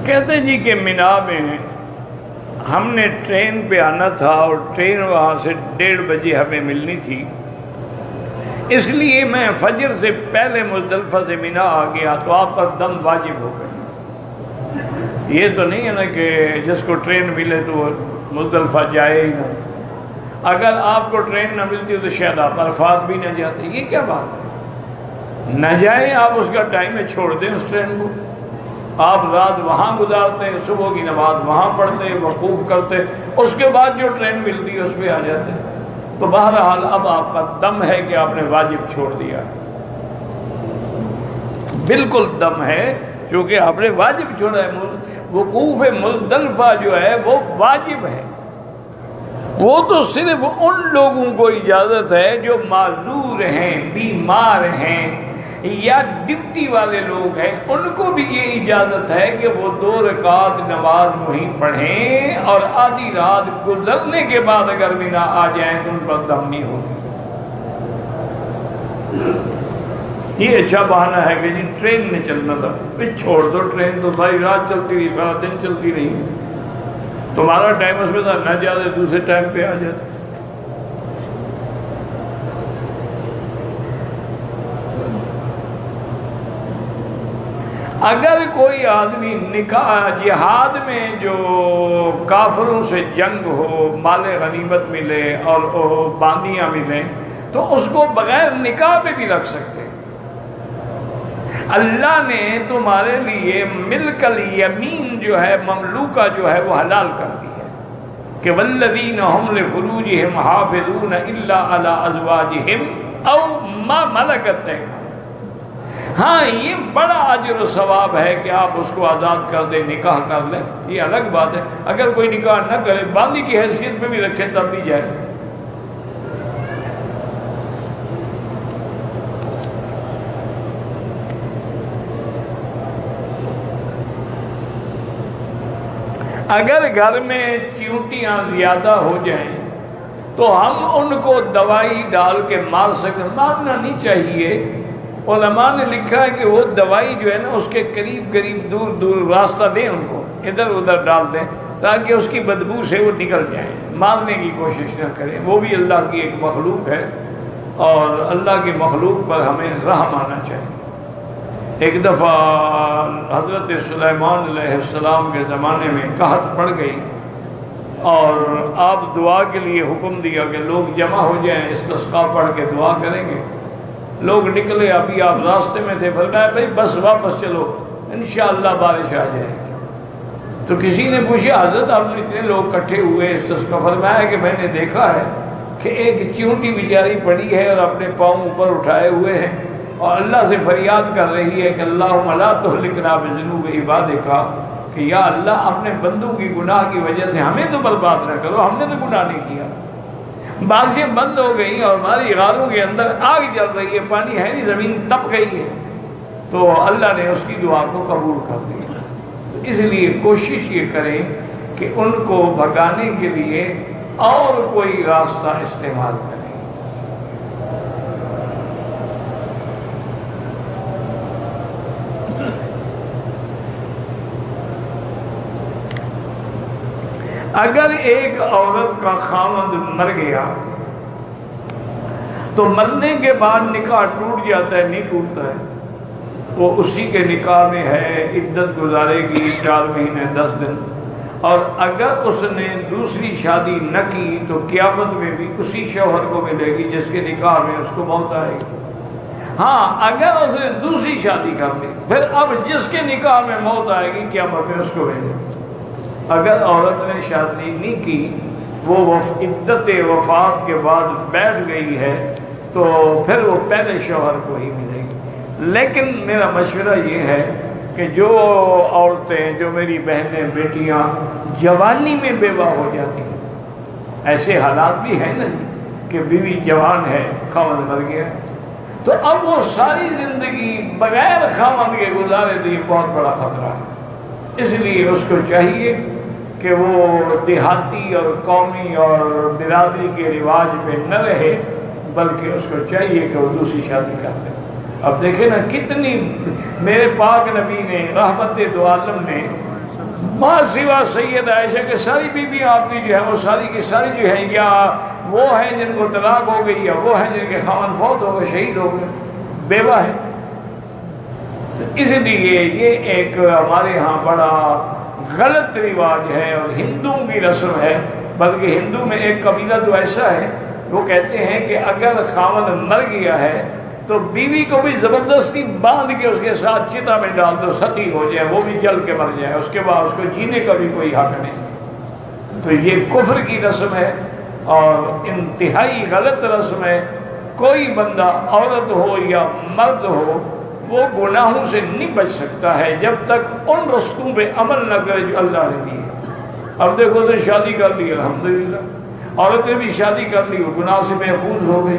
کہتے جی کہ مینا میں ہم نے ٹرین پہ آنا تھا اور ٹرین وہاں سے 1:30 بجے ہمیں ملنی تھی، اس لیے میں فجر سے پہلے مزدلفہ سے مینا آ گیا تو آپ پر دم واجب ہو گئی۔ یہ تو نہیں ہے نا کہ جس کو ٹرین ملے تو وہ مزدلفہ جائے ہی نہ، اگر آپ کو ٹرین نہ ملتی تو شاید آپ عرفات بھی نہ جاتے۔ یہ کیا بات ہے؟ نہ جائیں آپ، اس کا ٹائم ہے، چھوڑ دیں اس ٹرین کو، آپ رات وہاں گزارتے، صبح کی نماز وہاں پڑھتے، وقوف کرتے، اس کے بعد جو ٹرین ملتی ہے اس پہ آ جاتے۔ تو بہرحال اب آپ کا دم ہے کہ آپ نے واجب چھوڑ دیا، بالکل دم ہے کیونکہ آپ نے واجب چھوڑا ہے۔ وقوف مزدلفہ جو ہے وہ واجب ہے، وہ تو صرف ان لوگوں کو اجازت ہے جو معذور ہیں، بیمار ہیں یا ڈیوٹی والے لوگ ہیں، ان کو بھی یہ اجازت ہے کہ وہ 2 رکعت نماز وہیں پڑھیں، اور آدھی رات گزرنے کے بعد اگر مینا آ جائیں تو ان پر دم نہیں ہوگی۔ یہ اچھا بہانہ ہے کہ جی ٹرین میں چلنا تھا، پھر چھوڑ دو، ٹرین تو ساری رات چلتی رہی، سارا دن چلتی رہی، تمہارا ٹائم اس میں تھا، نہ جاتے دوسرے ٹائم پہ آ جاتے۔ اگر کوئی آدمی نکاح جہاد میں جو کافروں سے جنگ ہو، مال غنیمت ملے اور باندیاں ملیں تو اس کو بغیر نکاح پہ بھی رکھ سکتے ہیں۔ اللہ نے تمہارے لیے ملک الیمین جو ہے، مملوکہ جو ہے وہ حلال کر دی ہے کہ والذین هم لفروجہم حافظون الا علی ازواجہم او ما ملکت ایمانہم۔ ہاں یہ بڑا اجر و ثواب ہے کہ آپ اس کو آزاد کر دیں، نکاح کر لیں، یہ الگ بات ہے۔ اگر کوئی نکاح نہ کرے، باندی کی حیثیت پہ بھی رکھے تب بھی جائے۔ اگر گھر میں چیونٹیاں زیادہ ہو جائیں تو ہم ان کو دوائی ڈال کے مار سکتے، مارنا نہیں چاہیے۔ علماء نے لکھا ہے کہ وہ دوائی جو ہے نا اس کے قریب قریب دور دور راستہ دیں، ان کو ادھر ادھر ڈال دیں تاکہ اس کی بدبو سے وہ نکل جائیں، مارنے کی کوشش نہ کریں۔ وہ بھی اللہ کی ایک مخلوق ہے اور اللہ کی مخلوق پر ہمیں رحم آنا چاہیے۔ ایک دفعہ حضرت سلیمان علیہ السلام کے زمانے میں قحط پڑ گئی اور آپ دعا کے لیے حکم دیا کہ لوگ جمع ہو جائیں، استسقاء پڑھ کے دعا کریں گے۔ لوگ نکلے، ابھی آپ راستے میں تھے، فرمایا بھائی بس واپس چلو، انشاءاللہ بارش آ جائے گی۔ تو کسی نے پوچھا حضرت آپ نے اتنے لوگ اکٹھے ہوئے استسقاء، فرمایا کہ میں نے دیکھا ہے کہ ایک چیونٹی بیچاری پڑی ہے اور اپنے پاؤں اوپر اٹھائے ہوئے ہیں اور اللہ سے فریاد کر رہی ہے کہ اللہم لا تہلکنا بذنوب عبادک، کہ یا اللہ اپنے بندوں کی گناہ کی وجہ سے ہمیں تو برباد نہ کرو، ہم نے تو گناہ نہیں کیا۔ بارشیں بند ہو گئی اور ہماری غاروں کے اندر آگ جل رہی ہے، پانی ہے نہیں، زمین تپ گئی ہے، تو اللہ نے اس کی دعا کو قبول کر لیا۔ تو اس لیے کوشش یہ کریں کہ ان کو بھگانے کے لیے اور کوئی راستہ استعمال کریں۔ اگر ایک عورت کا خاوند مر گیا تو مرنے کے بعد نکاح ٹوٹ جاتا ہے، نہیں ٹوٹتا ہے، وہ اسی کے نکاح میں ہے، عدت گزارے گی 4 مہینے 10 دن، اور اگر اس نے دوسری شادی نہ کی تو قیامت میں بھی اسی شوہر کو ملے گی جس کے نکاح میں اس کو موت آئے گی۔ ہاں اگر اس نے دوسری شادی کر لی پھر اب جس کے نکاح میں موت آئے گی قیامت میں اس کو ملے گی۔ اگر عورت نے شادی نہیں کی، وہ عدت وفات کے بعد بیٹھ گئی ہے تو پھر وہ پہلے شوہر کو ہی ملے گی۔ لیکن میرا مشورہ یہ ہے کہ جو عورتیں، جو میری بہنیں بیٹیاں جوانی میں بیوہ ہو جاتی ہیں، ایسے حالات بھی ہیں نا جی کہ بیوی جوان ہے، خاوند مر گیا، تو اب وہ ساری زندگی بغیر خاوند کے گزارے تو یہ بہت بڑا خطرہ ہے۔ اس لیے اس کو چاہیے کہ وہ دیہاتی اور قومی اور برادری کے رواج پہ نہ رہے، بلکہ اس کو چاہیے کہ وہ دوسری شادی کر لے۔ اب دیکھیں نا کتنی میرے پاک نبی نے، رحمت دو عالم نے ماں سوا سید عائشہ کے ساری بیویاں آپ کی جو ہے وہ ساری کی ساری جو ہیں یا وہ ہیں جن کو طلاق ہو گئی یا وہ ہیں جن کے خاوند فوت ہو گئے، شہید ہو گئے، بیوہ ہے. تو اس لیے یہ ایک ہمارے ہاں بڑا غلط رواج ہے اور ہندوؤں کی رسم ہے. بلکہ ہندو میں ایک قبیلہ تو ایسا ہے وہ کہتے ہیں کہ اگر خاوند مر گیا ہے تو بیوی کو بھی زبردستی باندھ کے اس کے ساتھ چتا میں ڈال دو، ستی ہو جائے، وہ بھی جل کے مر جائے، اس کے بعد اس کو جینے کا بھی کوئی حق نہیں. تو یہ کفر کی رسم ہے اور انتہائی غلط رسم ہے. کوئی بندہ عورت ہو یا مرد ہو وہ گناہوں سے نہیں بچ سکتا ہے جب تک ان رستوں پہ عمل نہ کرے جو اللہ نے دی ہے. اب دیکھو تو شادی کر لی الحمدللہ، عورت نے بھی شادی کر لی، وہ گناہ سے محفوظ ہو گئی.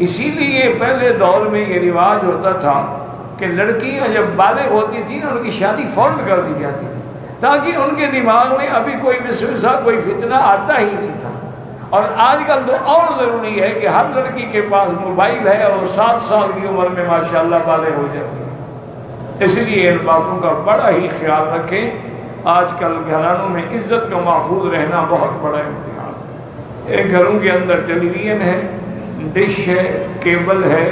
اسی لیے پہلے دور میں یہ رواج ہوتا تھا کہ لڑکیاں جب بالغ ہوتی تھیں نا ان کی شادی فوراً کر دی جاتی تھی تاکہ ان کے دماغ میں ابھی کوئی وسوسہ کوئی فتنہ آتا ہی نہیں تھا. اور آج کل تو اور ضروری ہے کہ ہر لڑکی کے پاس موبائل ہے اور 7 سال کی عمر میں ماشاءاللہ بالغ ہو جاتی ہے. اس لیے ان باتوں کا بڑا ہی خیال رکھیں. آج کل گھرانوں میں عزت کا محفوظ رہنا بہت بڑا امتحان ہے. ایک گھروں کے اندر ٹیلی ویژن ہے، ڈش ہے، کیبل ہے،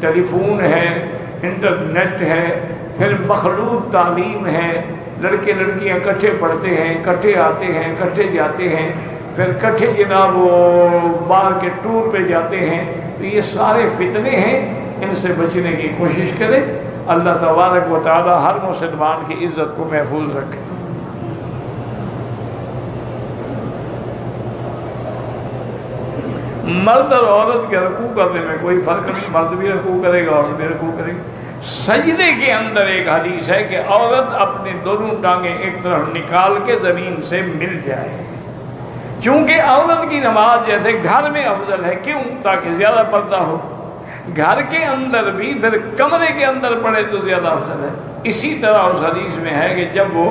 ٹیلی فون ہے، انٹرنیٹ ہے، پھر مخلوط تعلیم ہے، لڑکے لڑکیاں کٹھے پڑھتے ہیں، کٹھے آتے ہیں، کٹھے جاتے ہیں، پھر کٹھے جناب وہ باہر کے ٹور پہ جاتے ہیں. تو یہ سارے فتنے ہیں، ان سے بچنے کی کوشش کریں. اللہ تبارک و تعالی ہر مسلمان کی عزت کو محفوظ رکھے. مرد اور عورت کے رکوع کرنے میں کوئی فرق نہیں، مرد بھی رکوع کرے گا عورت بھی رکوع کرے گی. سجدے کے اندر ایک حدیث ہے کہ عورت اپنی دونوں ٹانگیں ایک طرف نکال کے زمین سے مل جائے. چونکہ عورت کی نماز جیسے گھر میں افضل ہے، کیوں؟ تاکہ زیادہ پردہ ہو. گھر کے اندر بھی پھر کمرے کے اندر پڑے تو زیادہ افضل ہے. اسی طرح اس حدیث میں ہے کہ جب وہ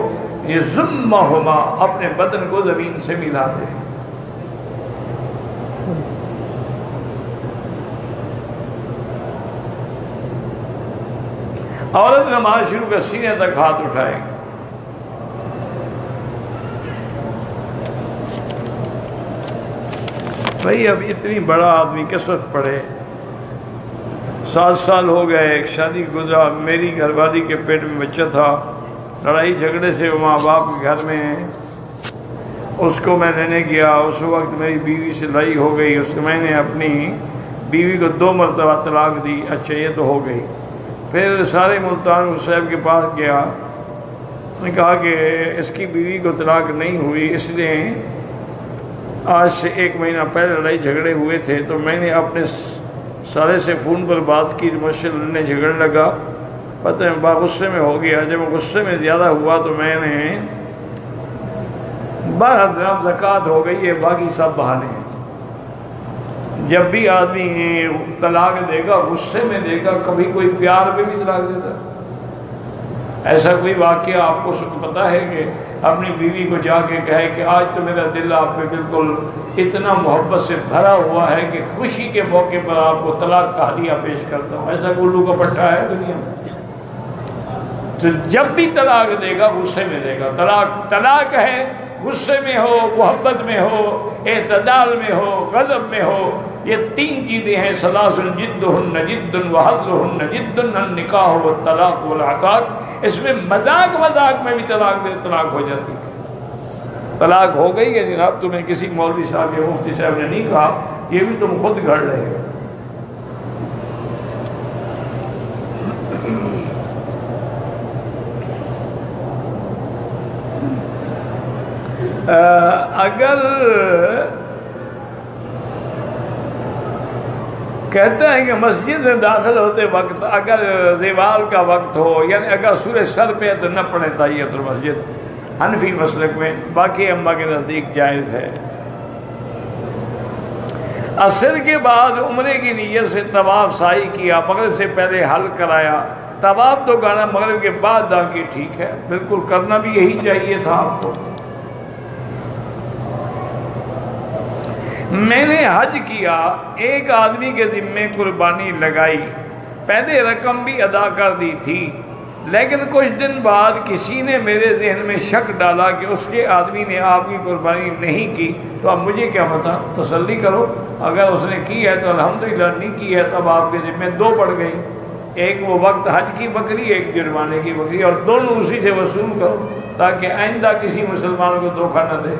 یہ ضمہما اپنے بدن کو زمین سے ملاتے ہیں. عورت نماز شروع کر سینے تک ہاتھ اٹھائے گی. بھائی اب اتنی بڑا آدمی کثرت پڑھے، 7 سال ہو گئے، ایک شادی گزرا، میری گھر والی کے پیٹ میں بچہ تھا، لڑائی جھگڑے سے ماں باپ کے گھر میں اس کو میں لینے گیا. اس وقت میری بیوی سے لڑائی ہو گئی، اس میں نے اپنی بیوی کو 2 مرتبہ طلاق دی. اچھا یہ تو ہو گئی. پھر سارے ملتان صاحب کے پاس گیا، نے کہا کہ اس کی بیوی کو طلاق نہیں ہوئی، اس لیے آج سے 1 مہینہ پہلے لڑائی جھگڑے ہوئے تھے تو میں نے اپنے سارے سے فون پر بات کی، مجھ سے لڑنے جھگڑنے لگا. پتہ ہے غصے میں ہو گیا. جب غصے میں زیادہ ہوا تو میں نے 12 درہم زکوٰۃ ہو گئی ہے، باقی سب بہانے ہیں. جب بھی آدمی طلاق دے گا غصے میں دے گا، کبھی کوئی پیار پہ بھی طلاق دیتا. ایسا کوئی واقعہ آپ کو پتا ہے کہ اپنی بیوی کو جا کے کہے کہ آج تو میرا دل آپ پہ بالکل اتنا محبت سے بھرا ہوا ہے کہ خوشی کے موقع پر آپ کو طلاق کا ہدیہ پیش کرتا ہوں. ایسا الو کا پٹھا ہے دنیا میں؟ تو جب بھی طلاق دے گا غصے میں دے گا. طلاق ہے، غصے میں ہو، محبت میں ہو، اعتدال میں ہو، غضب میں ہو. یہ 3 چیزیں ہیں. ثلاث جدہن جد وحدہن جد النکاح والطلاق والعقاق. اس میں مذاق میں بھی طلاق ہو جاتی ہے. طلاق ہو گئی ہے جناب، تمہیں کسی مولوی صاحب یا مفتی صاحب نے نہیں کہا، یہ بھی تم خود گھڑ رہے ہو. اگر کہتے ہیں کہ مسجد میں داخل ہوتے وقت اگر زوال کا وقت ہو، یعنی اگر سورج سر پہ ہے تو نہ پڑھے تحیۃ المسجد، حنفی مسلک میں. باقی امہ کے نزدیک جائز ہے. عصر کے بعد عمرے کی نیت سے طواف سعی کیا، مغرب سے پہلے حل کرایا. طواف تو گانا مغرب کے بعد دا کی ٹھیک ہے، بالکل کرنا بھی یہی چاہیے تھا آپ کو. میں نے حج کیا، ایک آدمی کے ذمے قربانی لگائی، پہلے رقم بھی ادا کر دی تھی، لیکن کچھ دن بعد کسی نے میرے ذہن میں شک ڈالا کہ اس کے آدمی نے آپ کی قربانی نہیں کی، تو اب مجھے کیا پتا، تسلی کرو، اگر اس نے کی ہے تو الحمدللہ، نہیں کی ہے تب آپ کے ذمہ دو پڑ گئی، ایک وہ وقت حج کی بکری، ایک جرمانے کی بکری، اور دونوں اسی سے وصول کرو تاکہ آئندہ کسی مسلمان کو دھوکہ نہ دے۔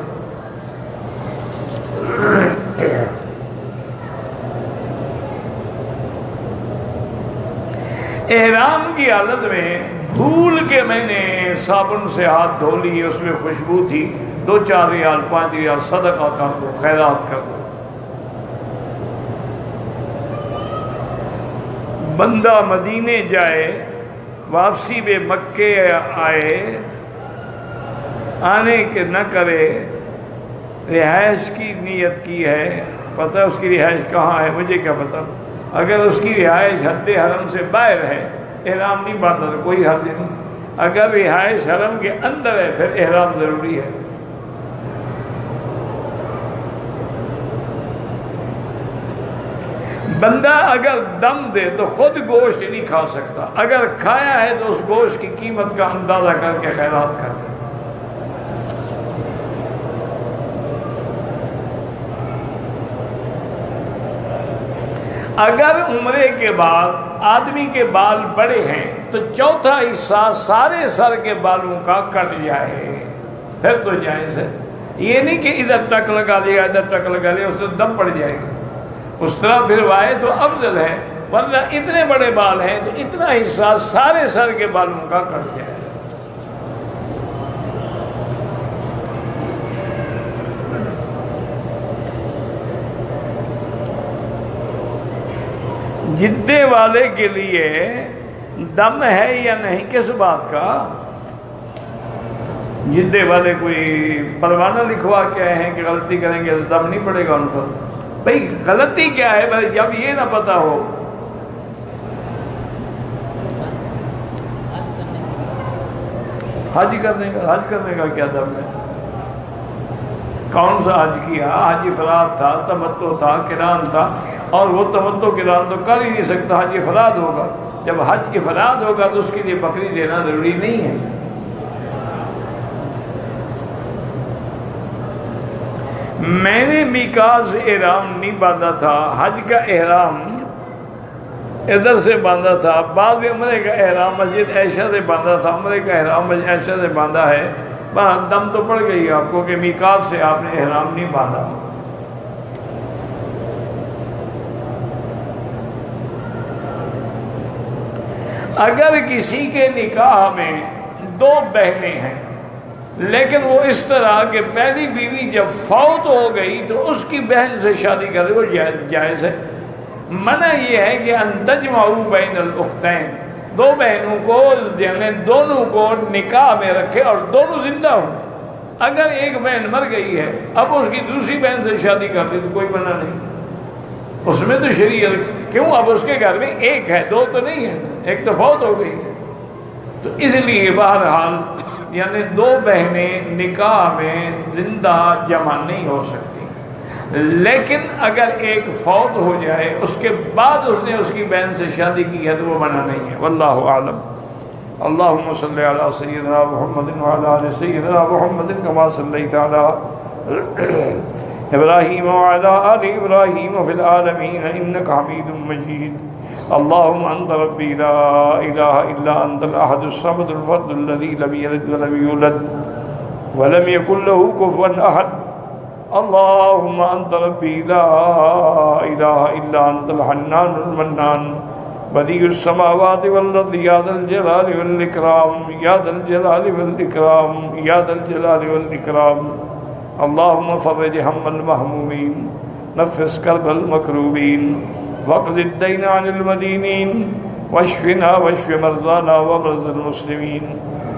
احرام کی حالت میں بھول کے میں نے صابن سے ہاتھ دھو لی، اس میں خوشبو تھی، 2-4 ریال 5 ریال صدقہ کر دو، خیرات کر دو۔ بندہ مدینے جائے، واپسی میں مکے آئے، آنے کے نہ کرے، رہائش کی نیت کی ہے، پتہ اس کی رہائش کہاں ہے، مجھے کیا پتہ، اگر اس کی رہائش حد حرم سے باہر ہے احرام نہیں باندھا تو کوئی حرج نہیں، اگر رہائش حرم کے اندر ہے پھر احرام ضروری ہے۔ بندہ اگر دم دے تو خود گوشت نہیں کھا سکتا، اگر کھایا ہے تو اس گوشت کی قیمت کا اندازہ کر کے خیرات کر دے۔ اگر عمرے کے بعد آدمی کے بال بڑے ہیں تو چوتھا حصہ سارے سر کے بالوں کا کٹ جائے، پھر تو جائز ہے، یہ نہیں کہ ادھر تک لگا لیا ادھر تک لگا لیا، اس سے دم پڑ جائے گا، اس طرح پھروائے تو افضل ہے، ورنہ اتنے بڑے بال ہیں تو اتنا حصہ سارے سر کے بالوں کا کٹ جائے۔ جدے والے کے لیے دم ہے یا نہیں کس بات کا؟ جدے والے کوئی پروانہ لکھوا کے آئے ہیں کہ غلطی کریں گے تو دم نہیں پڑے گا ان پر؟ بھئی غلطی کیا ہے بھائی جب یہ نہ پتا ہو؟ حج کرنے کا کیا دم ہے؟ کون سا حج کیا؟ حج افراد تھا، تمتع تھا، قران تھا، اور وہ تمتع قران تو کر ہی نہیں سکتا، حج افراد ہوگا۔ جب حج افراد ہوگا تو اس کے لیے بکری دینا ضروری نہیں ہے۔ میں نے میقات سے احرام نہیں باندھا تھا، حج کا احرام ادھر سے باندھا تھا، بعد میں عمرے کا احرام مسجد عائشہ سے باندھا تھا، عمرے کا احرام مسجد عائشہ سے باندھا ہے، دم تو پڑ گئی آپ کو کہ میقات سے آپ نے احرام نہیں باندھا۔ اگر کسی کے نکاح میں 2 بہنیں ہیں لیکن وہ اس طرح کہ پہلی بیوی جب فوت ہو گئی تو اس کی بہن سے شادی کرے، وہ جائز ہے۔ منع یہ ہے کہ ان تجمعوا بین الاختین، 2 بہنوں کو یعنی دونوں کو نکاح میں رکھے اور دونوں زندہ ہوں۔ اگر ایک بہن مر گئی ہے اب اس کی دوسری بہن سے شادی کر دی تو کوئی منع نہیں، اس میں تو شریعت کیوں، اب اس کے گھر میں ایک ہے 2 تو نہیں ہے، ایک تو فوت ہو گئی ہے، تو اس لیے بہرحال یعنی 2 بہنیں نکاح میں زندہ جمع نہیں ہو سکتی، لیکن اگر ایک فوت ہو جائے اس کے بعد اس نے اس کی بہن سے شادی کی ہے تو وہ منع نہیں ہے۔ واللہ اعلم۔ اللہم صلی علی سیدنا محمد وعلی آل سیدنا محمد کما صلیت علی ابراہیم وعلی آل ابراہیم فی العالمین انک حمید مجید۔ اللہم انت ربی لا الہ الا انت الاحد الصمد الفرد الذی لم یلد ولم یولد ولم یکن له کفوا احد۔ اللہم انت ربی لا الہ الا انت الحنان المنان بدیع السماوات والارض یا ذا الجلال والاکرام یا ذا الجلال والاکرام یا ذا الجلال والاکرام۔ اللہم فرج ہم المہمومین، نفس کرب المکروبین، واقض الدین عن المدینین، واشفنا واشف مرضانا ومرضى المسلمین،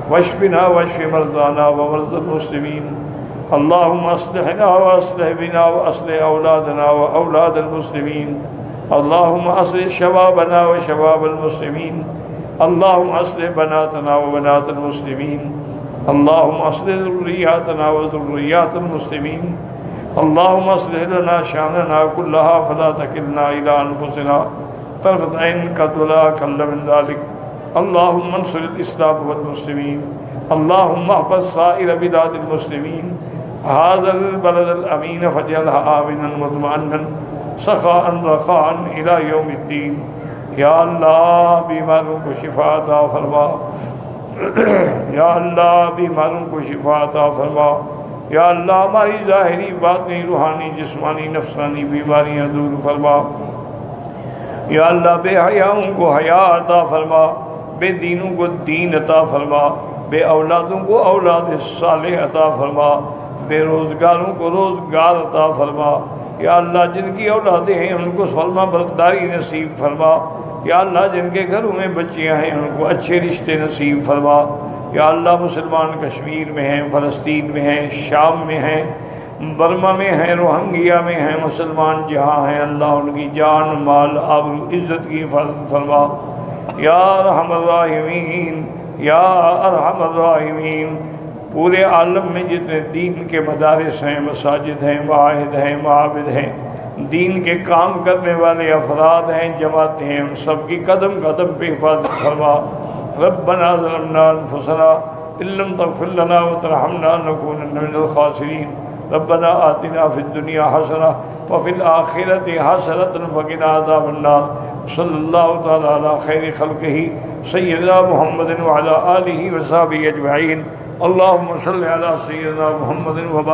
واشفنا واشف مرضانا ومرضى المسلمین۔ اللہم اصلحنا واصلح بنا واصلح اولادنا واولاد المسلمین۔ اللہم اصلح شبابنا وشباب المسلمین۔ اللہم اصلح بناتنا وبنات المسلمین۔ اللہم اصلح ذریاتنا وذریات المسلمین۔ اللہم اصلح لنا شأننا كلها فلا تکلنا الى انفسنا طرفة عین قط ولا اقل من ذلك اللهم انصر الإسلام والمسلمين، اللهم احفظ سائر بلاد المسلمين، هذا البلد الأمين فاجعلها آمنا مطمئنا سخاء رخاء إلى يوم الدين۔ یا اللہ بیماروں کو شفا عطا فرما، یا اللہ بیماروں کو شفا عطا فرما، یا اللہ ہماری ظاہری باطنی روحانی جسمانی نفسانی بیماریاں دور فرما، یا اللہ بے حیاؤں کو حیا عطا فرما، بے دینوں کو دین عطا فرما، بے اولادوں کو اولاد صالح عطا فرما، بے روزگاروں کو روزگار عطا فرما، یا اللہ جن کی اولادیں ہیں ان کو فرما برداری نصیب فرما، یا اللہ جن کے گھروں میں بچیاں ہیں ان کو اچھے رشتے نصیب فرما، یا اللہ مسلمان کشمیر میں ہیں، فلسطین میں ہیں، شام میں ہیں، برما میں ہیں، روہنگیا میں ہیں، مسلمان جہاں ہیں اللہ ان کی جان مال آبرو عزت کی حفاظت فرما، یا ارحم الراحمین، یا ارحم الراحمین۔ پورے عالم میں جتنے دین کے مدارس ہیں، مساجد ہیں، معاہد ہیں، معابد ہیں، دین کے کام کرنے والے افراد ہیں، جماعتیں ہیں، ان سب کی قدم قدم پہ حفاظت فرما۔ ربنا ظلمنا انفسنا ان لم تغفر لنا وترحمنا لنكونن من الخاسرین۔ ربنا آتنا فی الدنیا حسنہ وفی الآخرۃ حسنۃ وقنا عذاب النار۔ صلی اللہ تعالی علی خیر خلقہ سیدنا محمد وعلی آلہ وصحبہ اجمعین۔ اللہم صل علی سیدنا محمد وبارک